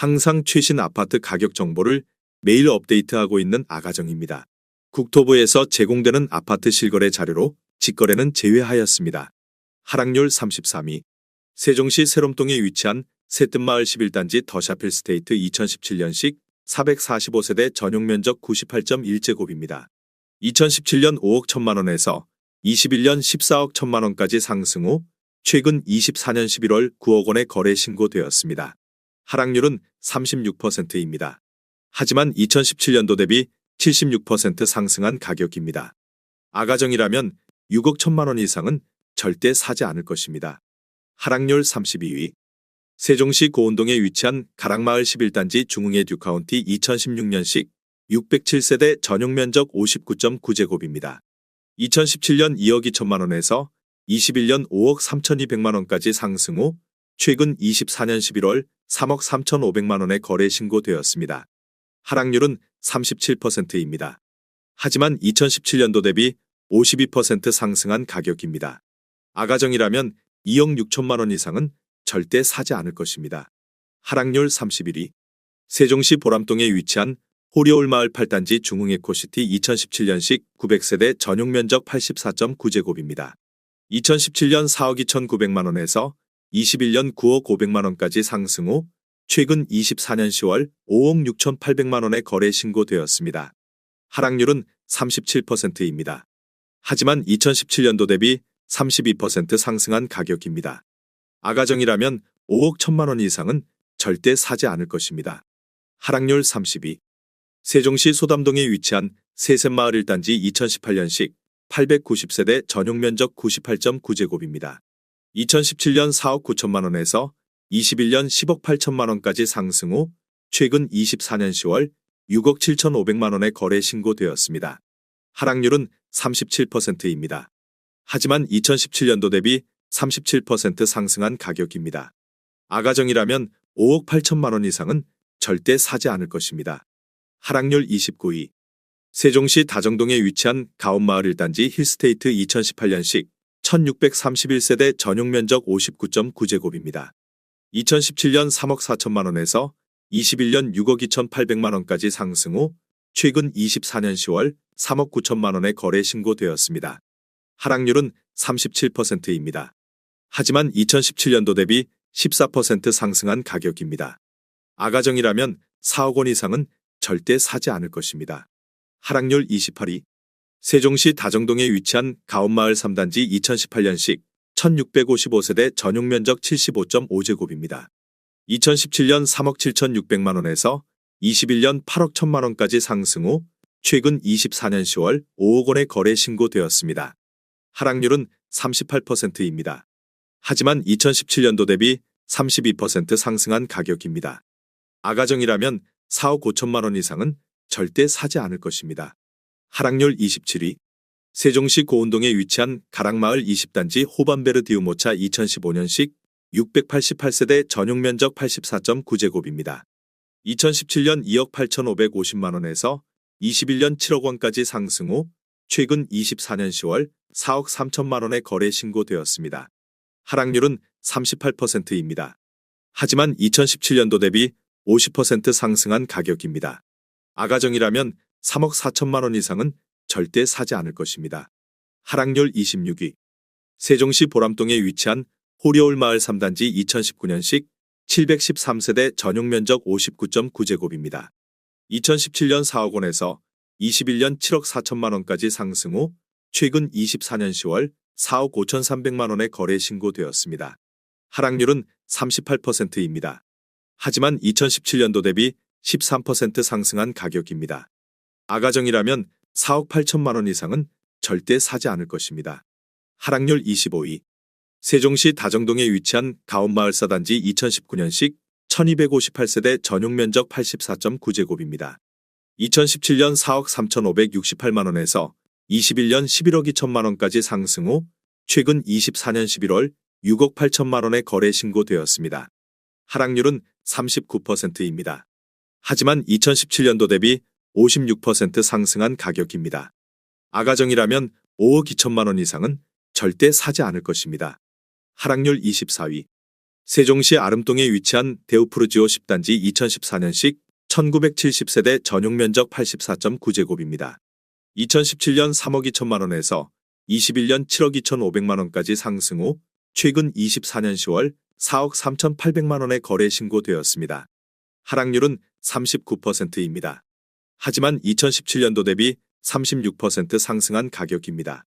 항상 최신 아파트 가격 정보를 매일 업데이트하고 있는 아가정입니다. 국토부에서 제공되는 아파트 실거래 자료로 직거래는 제외하였습니다. 하락률 33위. 세종시 세롬동에 위치한 새뜸마을 11단지 더샤필스테이트 2017년식 445세대 전용 면적 98.1제곱입니다. 2017년 5억 1천만 원에서 21년 14억 1천만 원까지 상승 후 최근 24년 11월 9억 원에 거래 신고되었습니다. 하락률은 36%입니다. 하지만 2017년도 대비 76% 상승한 가격입니다. 아가정이라면 6억 1천만 원 이상은 절대 사지 않을 것입니다. 하락률 32위. 세종시 고운동에 위치한 가락마을 11단지 중흥의 듀카운티 2016년식 607세대 전용 면적 59.9제곱입니다. 2017년 2억 2천만 원에서 21년 5억 3,200만 원까지 상승 후 최근 24년 11월 3억 3,500만 원에 거래 신고되었습니다. 하락률은 37%입니다. 하지만 2017년도 대비 52% 상승한 가격입니다. 아가정이라면 2억 6천만 원 이상은 절대 사지 않을 것입니다. 하락률 31위. 세종시 보람동에 위치한 호리올마을 8단지 중흥에코시티 2017년식 900세대 전용 면적 84.9제곱입니다. 2017년 4억 2,900만 원에서 21년 9억 500만 원까지 상승 후 최근 24년 10월 5억 6,800만 원에 거래 신고되었습니다. 하락률은 37%입니다. 하지만 2017년도 대비 32% 상승한 가격입니다. 아가정이라면 5억 1천만 원 이상은 절대 사지 않을 것입니다. 하락률 32. 세종시 소담동에 위치한 세샘마을 1단지 2018년식 890세대 전용 면적 98.9제곱입니다. 2017년 4억 9천만 원에서 21년 10억 8천만 원까지 상승 후 최근 24년 10월 6억 7,500만 원에 거래 신고되었습니다. 하락률은 37%입니다. 하지만 2017년도 대비 37% 상승한 가격입니다. 아가정이라면 5억 8천만 원 이상은 절대 사지 않을 것입니다. 하락률 29위. 세종시 다정동에 위치한 가온마을 1단지 힐스테이트 2018년식 1631세대 전용 면적 59.9제곱입니다. 2017년 3억 4천만 원에서 21년 6억 2,800만 원까지 상승 후 최근 24년 10월 3억 9천만 원에 거래 신고되었습니다. 하락률은 37%입니다. 하지만 2017년도 대비 14% 상승한 가격입니다. 아가정이라면 4억 원 이상은 절대 사지 않을 것입니다. 하락률 28위. 세종시 다정동에 위치한 가온마을 3단지 2018년식 1655세대 전용 면적 75.5제곱입니다. 2017년 3억 7,600만 원에서 21년 8억 1천만 원까지 상승 후 최근 24년 10월 5억 원에 거래 신고되었습니다. 하락률은 38%입니다. 하지만 2017년도 대비 32% 상승한 가격입니다. 아가정이라면 4억 5천만 원 이상은 절대 사지 않을 것입니다. 하락률 27위. 세종시 고운동에 위치한 가락마을 20단지 호반베르디우모차 2015년식 688세대 전용 면적 84.9제곱입니다. 2017년 2억 8,550만 원에서 21년 7억 원까지 상승 후 최근 24년 10월 4억 3천만 원에 거래 신고되었습니다. 하락률은 38%입니다. 하지만 2017년도 대비 50% 상승한 가격입니다. 아가정이라면 3억 4천만 원 이상은 절대 사지 않을 것입니다. 하락률 26위. 세종시 보람동에 위치한 호리올마을 3단지 2019년식 713세대 전용 면적 59.9제곱입니다. 2017년 4억 원에서 21년 7억 4천만 원까지 상승 후 최근 24년 10월 4억 5,300만 원에 거래 신고되었습니다. 하락률은 38%입니다. 하지만 2017년도 대비 13% 상승한 가격입니다. 아가정이라면 4억 8천만 원 이상은 절대 사지 않을 것입니다. 하락률 25위. 세종시 다정동에 위치한 가온마을 4단지 2019년식 1258세대 전용 면적 84.9제곱입니다. 2017년 4억 3,568만 원에서 21년 11억 2천만 원까지 상승 후 최근 24년 11월 6억 8천만 원에 거래 신고되었습니다. 하락률은 39%입니다. 하지만 2017년도 대비 56% 상승한 가격입니다. 아가정이라면 5억 2천만 원 이상은 절대 사지 않을 것입니다. 하락률 24위. 세종시 아름동에 위치한 데우프르지오 10단지 2014년식 1970세대 전용 면적 84.9제곱입니다. 2017년 3억 2천만 원에서 21년 7억 2,500만 원까지 상승 후 최근 24년 10월 4억 3,800만 원에 거래 신고되었습니다. 하락률은 39%입니다. 하지만 2017년도 대비 36% 상승한 가격입니다.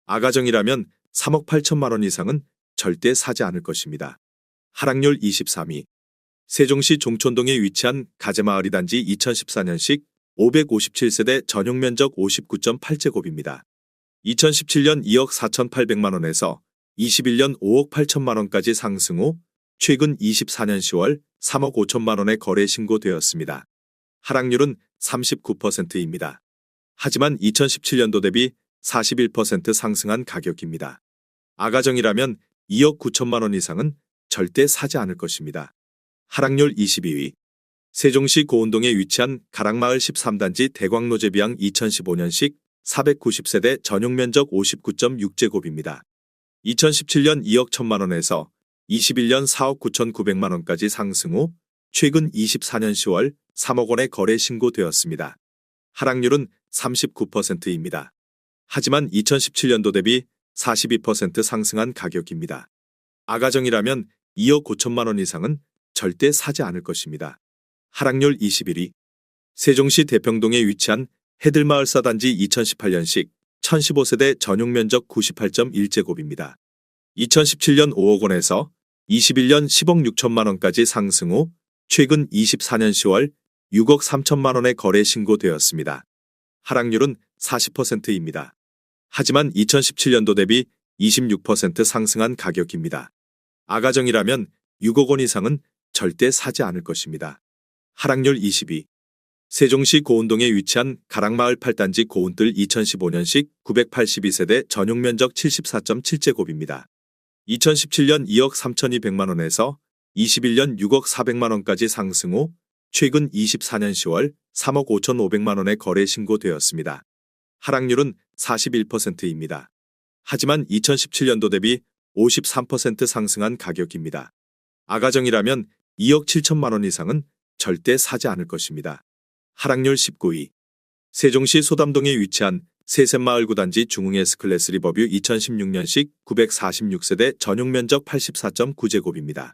아가정이라면 3억 8천만 원 이상은 절대 사지 않을 것입니다. 하락률 23위. 세종시 종촌동에 위치한 가재마을이 단지 2014년식 557세대 전용 면적 59.8제곱입니다. 2017년 2억 4,800만 원에서 21년 5억 8천만 원까지 상승 후 최근 24년 10월 3억 5천만 원에 거래 신고되었습니다. 하락률은 39%입니다. 하지만 2017년도 대비 41% 상승한 가격입니다. 아가정이라면 2억 9천만 원 이상은 절대 사지 않을 것입니다. 하락률 22위. 세종시 고운동에 위치한 가락마을 13단지 대광로제비양 2015년식 490세대 전용 면적 59.6제곱입니다. 2017년 2억 1천만 원에서 21년 4억 9,900만 원까지 상승 후 최근 24년 10월 3억 원에 거래 신고되었습니다. 하락률은 39%입니다. 하지만 2017년도 대비 42% 상승한 가격입니다. 아가정이라면 2억 5천만 원 이상은 절대 사지 않을 것입니다. 하락률 21위. 세종시 대평동에 위치한 해들마을 사단지 2018년식 1015세대 전용 면적 98.1제곱입니다. 2017년 5억 원에서 21년 10억 6천만 원까지 상승 후 최근 24년 10월 6억 3천만 원에 거래 신고되었습니다. 하락률은 40%입니다. 하지만 2017년도 대비 26% 상승한 가격입니다. 아가정이라면 6억 원 이상은 절대 사지 않을 것입니다. 하락률 22. 세종시 고운동에 위치한 가락마을 8단지 고운뜰 2015년식 982세대 전용 면적 74.7제곱입니다. 2017년 2억 3,200만 원에서 21년 6억 400만 원까지 상승 후 최근 24년 10월 3억 5,500만 원에 거래 신고되었습니다. 하락률은 41%입니다. 하지만 2017년도 대비 53% 상승한 가격입니다. 아가정이라면 2억 7천만 원 이상은 절대 사지 않을 것입니다. 하락률 19위. 세종시 소담동에 위치한 세샘마을 9단지 중흥 S클래스 리버뷰 2016년식 946세대 전용 면적 84.9제곱입니다.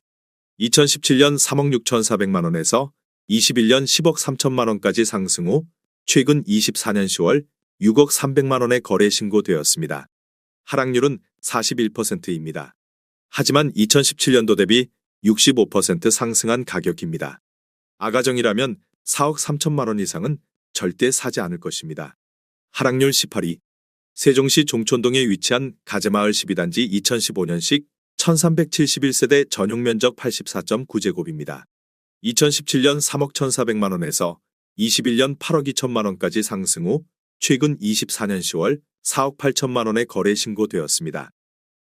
2017년 3억 6,400만 원에서 21년 10억 3천만 원까지 상승 후 최근 24년 10월 6억 300만 원에 거래 신고되었습니다. 하락률은 41%입니다. 하지만 2017년도 대비 65% 상승한 가격입니다. 아가정이라면 4억 3천만 원 이상은 절대 사지 않을 것입니다. 하락률 18위. 세종시 종촌동에 위치한 가재마을 12단지 2015년식 1371세대 전용 면적 84.9제곱입니다. 2017년 3억 1,400만 원에서 21년 8억 2천만 원까지 상승 후 최근 24년 10월 4억 8천만 원에 거래 신고되었습니다.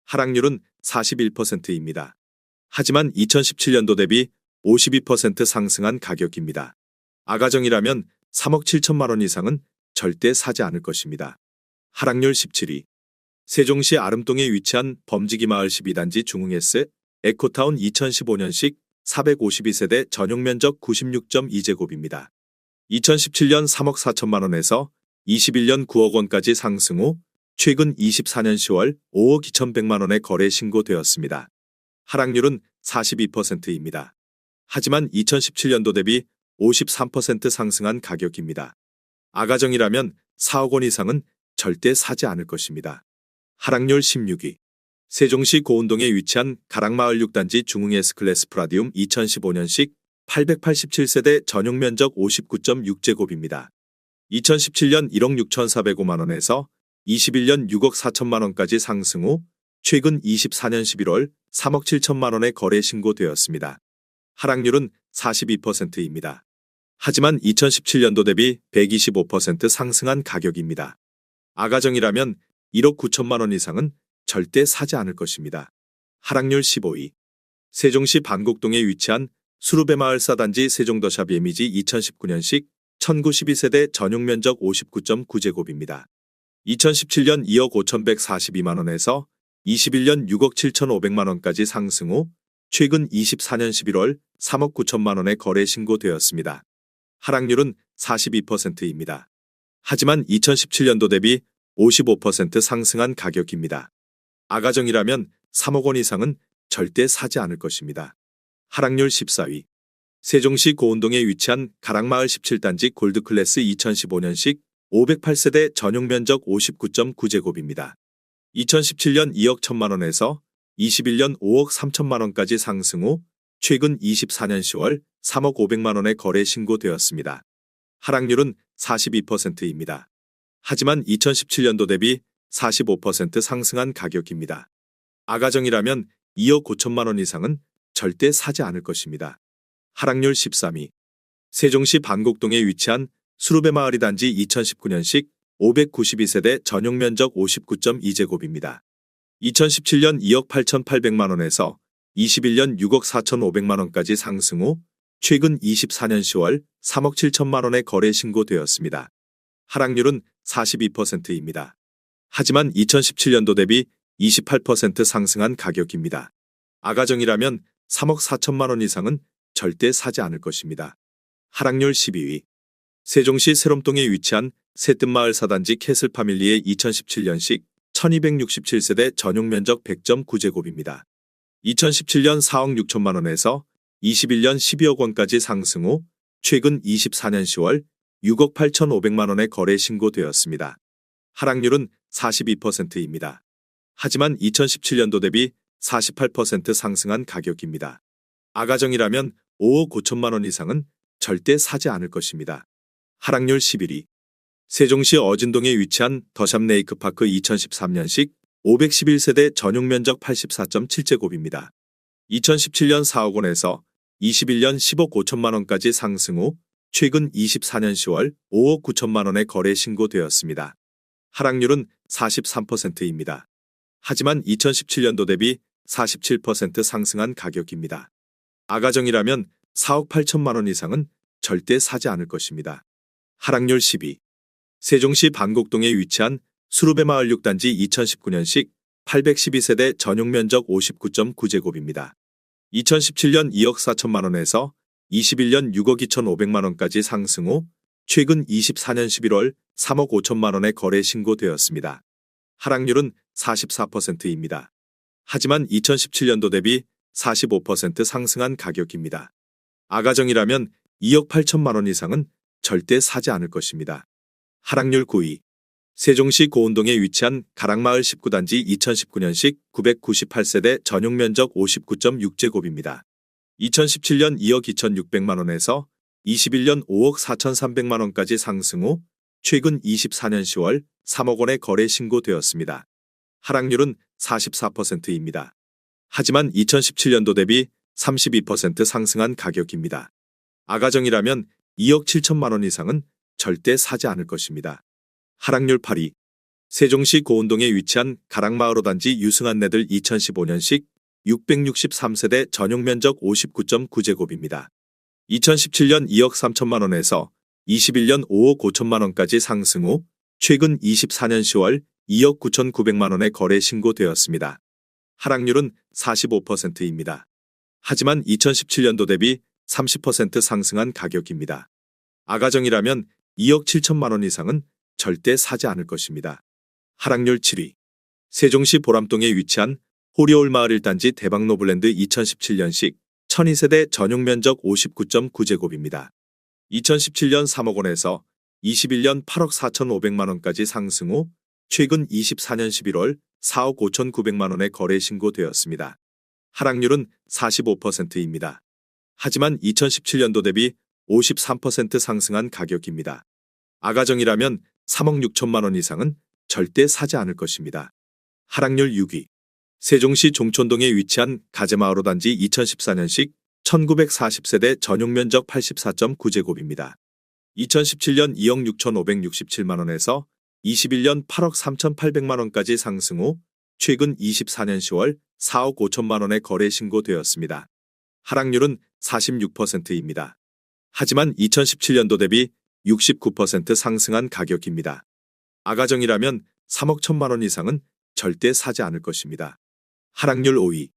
하락률은 41%입니다. 하지만 2017년도 대비 52% 상승한 가격입니다. 아가정이라면 3억 7천만 원 이상은 절대 사지 않을 것입니다. 하락률 17위. 세종시 아름동에 위치한 범지기마을 12단지 중흥S 에코타운 2015년식 452세대 전용 면적 96.2제곱입니다. 2017년 3억 4천만 원에서 21년 9억 원까지 상승 후 최근 24년 10월 5억 2,100만 원에 거래 신고되었습니다. 하락률은 42%입니다. 하지만 2017년도 대비 53% 상승한 가격입니다. 아가정이라면 4억 원 이상은 절대 사지 않을 것입니다. 하락률 16위. 세종시 고운동에 위치한 가락마을 6단지 중흥 S클래스 프라디움 2015년식 887세대 전용 면적 59.6제곱입니다. 2017년 1억 6,405만 원에서 21년 6억 4천만 원까지 상승 후 최근 24년 11월 3억 7천만 원에 거래 신고되었습니다. 하락률은 42%입니다. 하지만 2017년도 대비 125% 상승한 가격입니다. 아가정이라면 1억 9천만 원 이상은 절대 사지 않을 것입니다. 하락률 15위. 세종시 반곡동에 위치한 수루베마을 사단지 세종더샵 예미지 2019년식 1912세대 전용 면적 59.9제곱입니다. 2017년 2억 5,142만 원에서 21년 6억 7,500만 원까지 상승 후 최근 24년 11월 3억 9천만 원의 거래 신고되었습니다. 하락률은 42%입니다. 하지만 2017년도 대비 55% 상승한 가격입니다. 아가정이라면 3억 원 이상은 절대 사지 않을 것입니다. 하락률 14위. 세종시 고운동에 위치한 가락마을 17단지 골드클래스 2015년식 508세대 전용 면적 59.9제곱입니다. 2017년 2억 1천만 원에서 21년 5억 3천만 원까지 상승 후 최근 24년 10월 3억 5백만 원의 거래 신고되었습니다. 하락률은 42%입니다. 하지만 2017년도 대비 45% 상승한 가격입니다. 아가정이라면 2억 5천만 원 이상은 절대 사지 않을 것입니다. 하락률 13위. 세종시 반곡동에 위치한 수루베 마을이 단지 2019년식 592세대 전용 면적 59.2제곱입니다. 2017년 2억 8,800만 원에서 21년 6억 4,500만 원까지 상승 후 최근 24년 10월 3억 7천만 원의 거래 신고되었습니다. 하락률은 42%입니다. 하지만 2017년도 대비 28% 상승한 가격입니다. 아가정이라면 3억 4천만 원 이상은 절대 사지 않을 것입니다. 하락률 12위. 세종시 세롬동에 위치한 새뜸마을 4단지 캐슬파밀리의 2017년식 1267세대 전용 면적 100.9제곱입니다. 2017년 4억 6천만 원에서 21년 12억 원까지 상승 후 최근 24년 10월 6억 8,500만 원의 거래 신고되었습니다. 하락률은 42%입니다. 하지만 2017년도 대비 48% 상승한 가격입니다. 아가정이라면 5억 5천만 원 이상은 절대 사지 않을 것입니다. 하락률 11위. 세종시 어진동에 위치한 더샵 레이크파크 2013년식 511세대 전용 면적 84.7제곱입니다. 2017년 4억 원에서 21년 10억 5천만 원까지 상승 후 최근 24년 10월 5억 9천만 원의 거래 신고되었습니다. 하락률은 43%입니다. 하지만 2017년도 대비 47% 상승한 가격입니다. 아가정이라면 4억 8천만 원 이상은 절대 사지 않을 것입니다. 하락률 10위. 세종시 반곡동에 위치한 수루베 마을 6단지 2019년식 812세대 전용 면적 59.9제곱입니다. 2017년 2억 4천만 원에서 21년 6억 2,500만 원까지 상승 후 최근 24년 11월 3억 5천만 원의 거래 신고되었습니다. 하락률은 44%입니다. 하지만 2017년도 대비 45% 상승한 가격입니다. 아가정이라면 2억 8천만 원 이상은 절대 사지 않을 것입니다. 하락률 9위. 세종시 고운동에 위치한 가락마을 19단지 2019년식 998세대 전용 면적 59.6제곱입니다. 2017년 2억 2,600만 원에서 21년 5억 4,300만 원까지 상승 후 최근 24년 10월 3억 원의 거래 신고되었습니다. 하락률은 44%입니다. 하지만 2017년도 대비 32% 상승한 가격입니다. 아가정이라면 2억 7천만 원 이상은 절대 사지 않을 것입니다. 하락률 8위. 세종시 고운동에 위치한 가락마을 5단지 유승한내들 2015년식 663세대 전용 면적 59.9제곱입니다. 2017년 2억 3천만 원에서 21년 5억 5천만 원까지 상승 후 최근 24년 10월 2억 9,900만 원의 거래 신고되었습니다. 하락률은 45%입니다. 하지만 2017년도 대비 30% 상승한 가격입니다. 아가정이라면 2억 7천만 원 이상은 절대 사지 않을 것입니다. 하락률 7위. 세종시 보람동에 위치한 호리올 마을 1단지 대박노블랜드 2017년식 1002세대 전용 면적 59.9제곱입니다. 2017년 3억 원에서 21년 8억 4,500만 원까지 상승 후 최근 24년 11월 4억 5,900만 원의 거래 신고되었습니다. 하락률은 45%입니다. 하지만 2017년도 대비 53% 상승한 가격입니다. 아가정이라면 3억 6천만 원 이상은 절대 사지 않을 것입니다. 하락률 6위. 세종시 종촌동에 위치한 가재마을 5단지 2014년식 1940세대 전용 면적 84.9제곱입니다. 2017년 2억 6,567만 원에서 21년 8억 3,800만 원까지 상승 후 최근 24년 10월 4억 5천만 원의 거래 신고되었습니다. 하락률은 46%입니다. 하지만 2017년도 대비 69% 상승한 가격입니다. 아가정이라면 3억 1천만 원 이상은 절대 사지 않을 것입니다. 하락률 5위.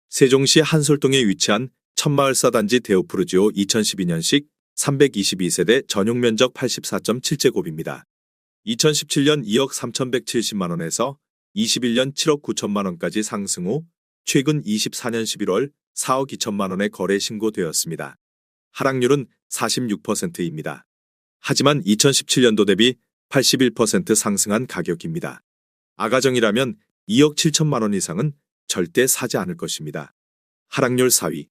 세종시 한솔동에 위치한 천마을사 단지 데오프루지오 2012년식 322세대 전용 면적 84.7제곱입니다. 2017년 2억 3,170만 원에서 21년 7억 9천만 원까지 상승 후 최근 24년 11월 4억 2천만 원에 거래 신고되었습니다. 하락률은 46%입니다. 하지만 2017년도 대비 81% 상승한 가격입니다. 아가정이라면 2억 7천만 원 이상은 절대 사지 않을 것입니다. 하락률 4위.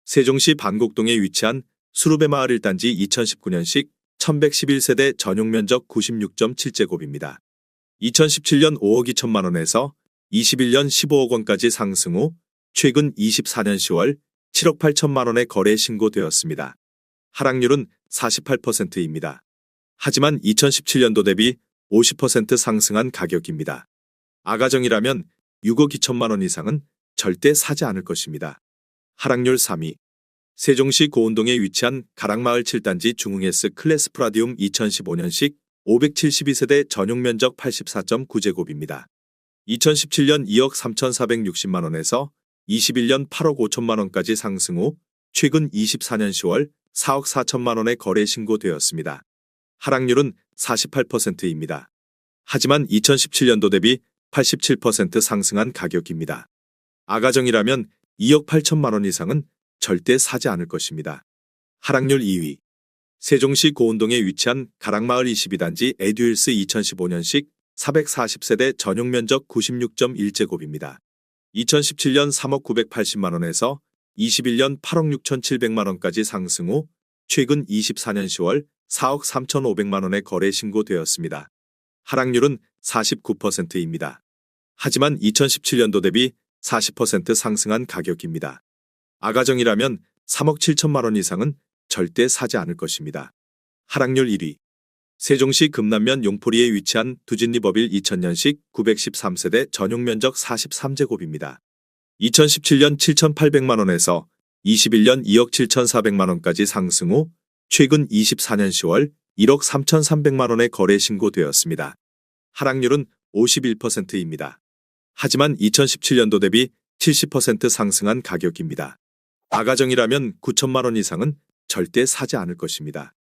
세종시 반곡동에 위치한 수루베마을 1단지 2019년식 1111세대 전용 면적 96.7제곱입니다. 2017년 5억 2천만 원에서 21년 15억 원까지 상승 후 최근 24년 10월 7억 8천만 원에 거래 신고되었습니다. 하락률은 48%입니다. 하지만 2017년도 대비 50% 상승한 가격입니다. 아가정이라면 6억 2천만 원 이상은 절대 사지 않을 것입니다. 하락률 3위. 세종시 고운동에 위치한 가락마을 7단지 중흥S 클래스 프라디움 2015년식 572세대 전용 면적 84.9제곱입니다. 2017년 2억 3,460만 원에서 21년 8억 5천만 원까지 상승 후 최근 24년 10월 4억 4천만 원에 거래 신고되었습니다. 하락률은 48%입니다. 하지만 2017년도 대비 87% 상승한 가격입니다. 아가정이라면 2억 8천만 원 이상은 절대 사지 않을 것입니다. 하락률 2위. 세종시 고운동에 위치한 가락마을 22단지 에듀힐스 2015년식 440세대 전용 면적 96.1제곱입니다. 2017년 3억 980만 원에서 21년 8억 6,700만 원까지 상승 후 최근 24년 10월 4억 3,500만 원에 거래 신고되었습니다. 하락률은 49%입니다. 하지만 2017년도 대비 40% 상승한 가격입니다. 아가정이라면 3억 7천만 원 이상은 절대 사지 않을 것입니다. 하락률 1위. 세종시 금남면 용포리에 위치한 두진리버빌 2000년식 913세대 전용 면적 43제곱입니다. 2017년 7,800만 원에서 21년 2억 7,400만 원까지 상승 후 최근 24년 10월 1억 3,300만 원에 거래 신고되었습니다. 하락률은 51%입니다. 하지만 2017년도 대비 70% 상승한 가격입니다. 아가정이라면 9천만 원 이상은 절대 사지 않을 것입니다.